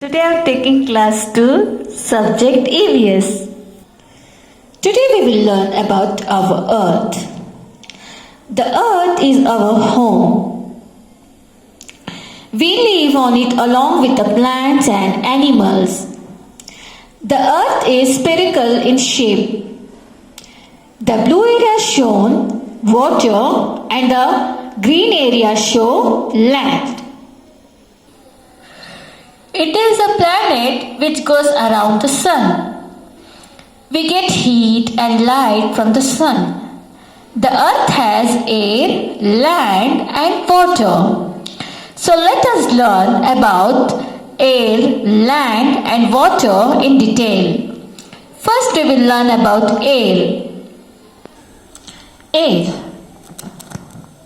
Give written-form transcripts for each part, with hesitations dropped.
Today I am taking class 2, subject EVS. Today we will learn about our earth. The earth is our home. We live on it along with the plants and animals. The earth is spherical in shape. The blue area shown water and the green area show land. It is a planet which goes around the sun. We get heat and light from the sun. The earth has air, land and water. So let us learn about air, land and water in detail. First we will learn about air. Air.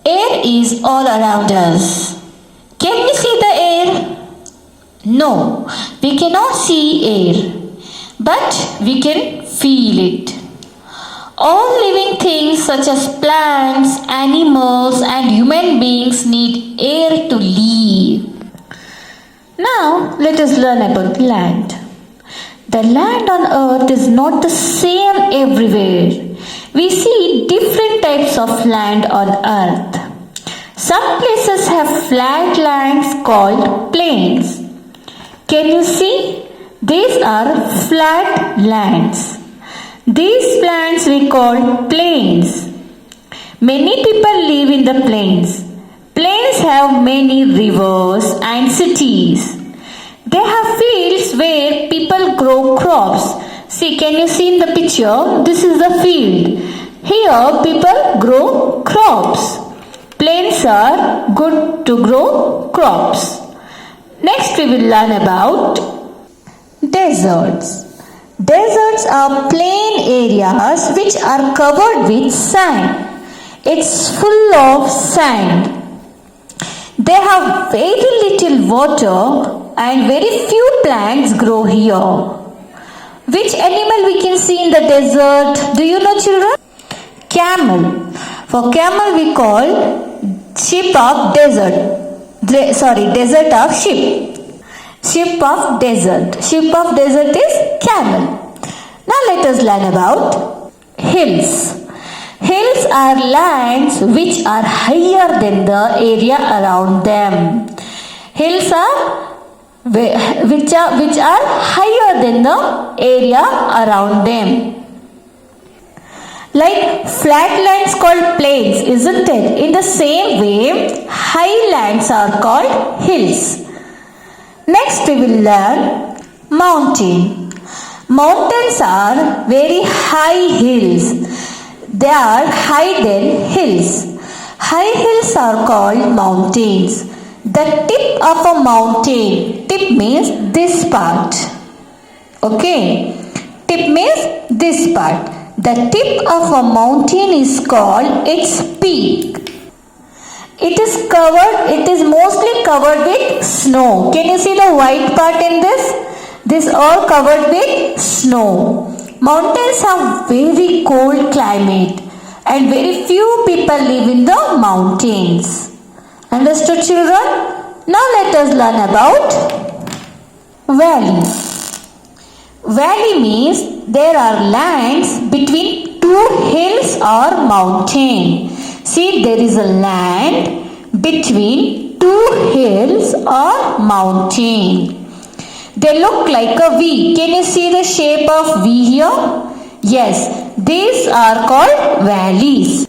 Air is all around us. Can we see the air? No, we cannot see air, but we can feel it. All living things such as plants, animals and human beings need air to live. Now let us learn about land. The land on earth is not the same everywhere. We see different types of land on earth. Some places have flat lands called plains. Can you see? These are flat lands. These lands we call plains. Many people live in the plains. Plains have many rivers and cities. They have fields where people grow crops. See, can you see in the picture? This is the field. Here people grow crops. Plains are good to grow crops. Next we will learn about deserts. Deserts are plain areas which are covered with sand. It's full of sand. They have very little water and very few plants grow here. Which animal we can see in the desert? Do you know, children? Camel. For camel we call sheep of desert. Desert of sheep. Sheep of desert. Sheep of desert is camel. Now let us learn about hills. Hills are lands which are higher than the area around them. Hills are which are higher than the area around them. Like flat lands called plains, isn't it? In the same way, high lands are called hills. Next we will learn mountain. Mountains are very high hills. They are hidden hills. High hills are called mountains. The tip of a mountain, tip means this part. Okay, tip means this part. The tip of a mountain is called its peak. It is mostly covered with snow. Can you see the white part in this? This all covered with snow. Mountains have very cold climate and very few people live in the mountains. Understood, children? Now let us learn about valley. Valley means there are lands between two hills or mountain. See, there is a land between two hills or mountain. They look like a V. Can you see the shape of V here? Yes, these are called valleys.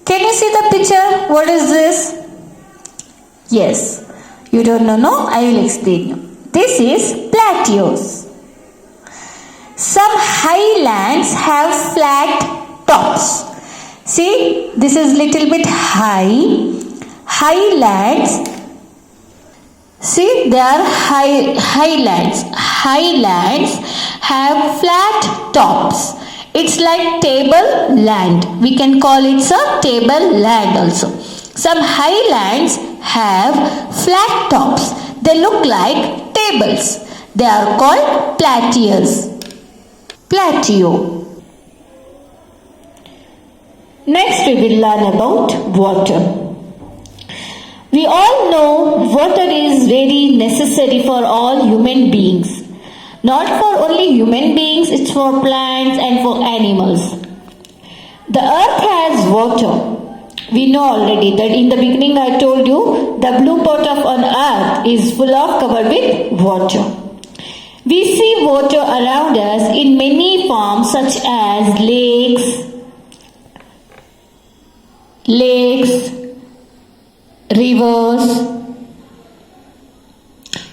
Can you see the picture? What is this? Yes, you don't know, no? I will explain you. This is plateaus. Some highlands have flat tops. See, this is little bit high. Highlands. See, they are highlands. Highlands have flat tops. It's like table land. We can call it a table land also. Some highlands have flat tops. They look like tables. They are called plateaus. Plateau. Next we will learn about water. We all know water is very necessary for all human beings. Not for only human beings, it's for plants and for animals. The earth has water. We know already that in the beginning I told you the blue pot of an earth is full of covered with water. We see water around us in many forms such as lakes, rivers,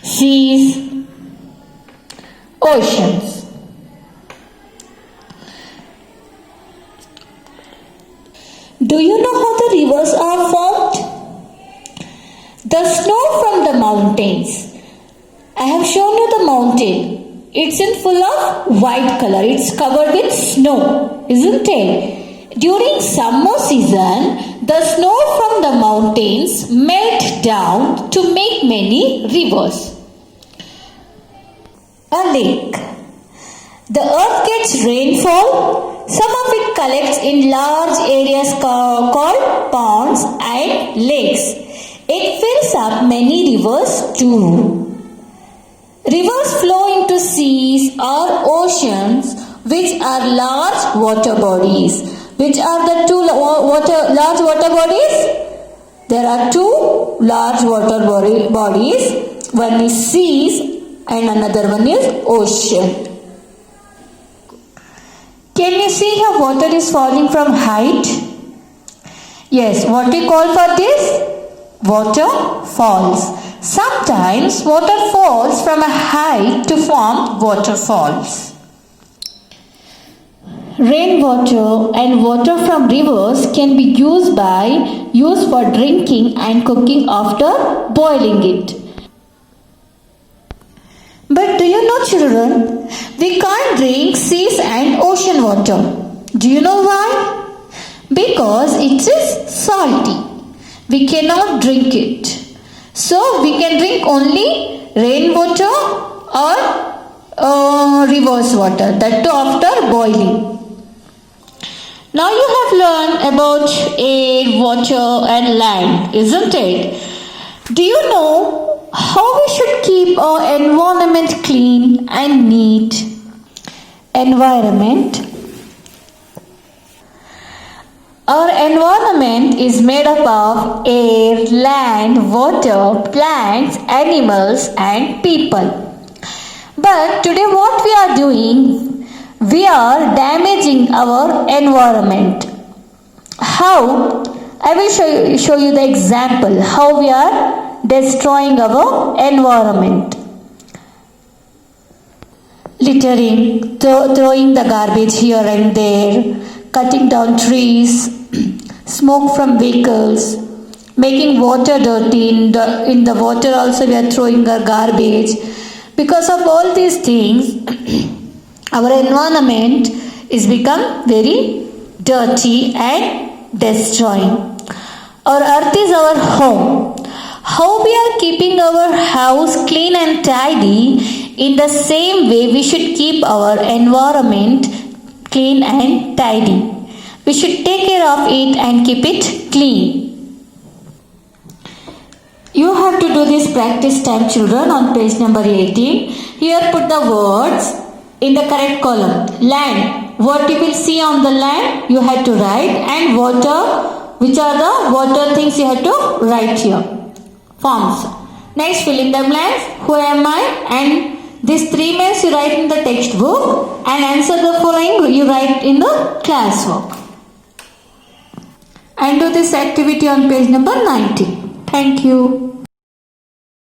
seas, oceans. Do you know how the rivers are formed? The snow from the mountains. I have shown you the mountain. It's in full of white color. It's covered with snow, isn't it? During summer season, the snow from the mountains melt down to make many rivers. A lake. The earth gets rainfall. Some of it collects in large areas called ponds and lakes. It fills up many rivers too. Rivers flow into seas or oceans, which are large water bodies. Which are the two large water bodies? There are two large water bodies. One is seas and another one is ocean. Can you see how water is falling from height? Yes, what we call for this? Waterfalls. Sometimes water falls from a height to form waterfalls. Rainwater and water from rivers can be used for drinking and cooking after boiling it. But do you know, children, we can't drink seas and ocean water. Do you know why? Because it is salty. We cannot drink it. So we can drink only rainwater or river's water, that too after boiling. Now you have learned about air, water and land, isn't it? Do you know how we should keep our environment clean and neat? Environment. Our environment is made up of air, land, water, plants, animals and people. But today what we are doing? We are damaging our environment. How? I will show you the example how we are destroying our environment. Littering, throwing the garbage here and there, cutting down trees, smoke from vehicles, making water dirty. In the water also we are throwing our garbage. Because of all these things, our environment is become very dirty and destroying. Our earth is our home. How we are keeping our house clean and tidy, in the same way we should keep our environment clean and tidy. We should take care of it and keep it clean. You have to do this practice time, children, on page number 18. Here put the words in the correct column. Land. What you will see on the land, you have to write. And water. Which are the water things you have to write here. Forms. Next, fill in the blanks. Who am I? And these three names you write in the textbook. And answer the following you write in the classwork. And do this activity on page number 19. Thank you.